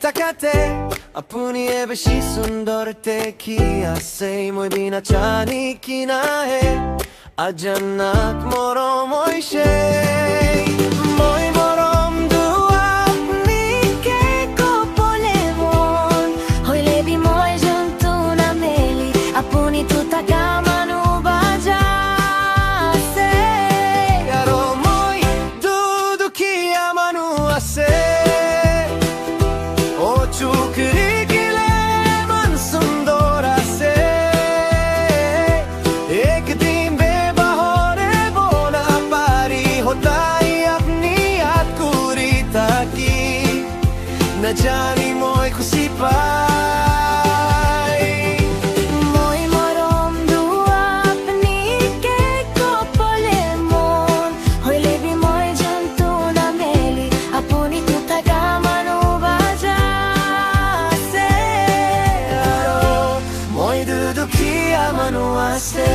তাকাতে আপুনি বেছি সুন্দৰ দেখি আছে মই বিনা জানি কি নাহে অজানাত মৰম হৈছে মই মৰম দুৱা আপুনি কে কপলে মন হইলে বি মই জন্তু না মেলি আপুনি তো তাকা মানু বাজা আছে আৰু মই দুখীয়া মানু আছে না জানি মই খুশি পাই মই মৰম দুৱা আপুনি কে কপলে মন হইলে বি মই জন্তু না মেলি আপুনি তো থাকা মানুহ বাজা আছে আৰু মই দুখীয়া মানুহ আছে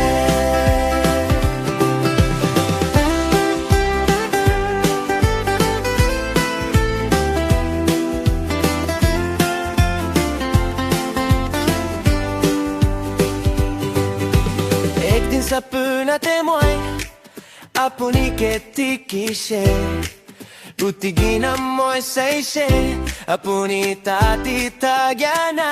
Sapunate moi apuni ketikishe utigina moi seishe apuni tati tagyana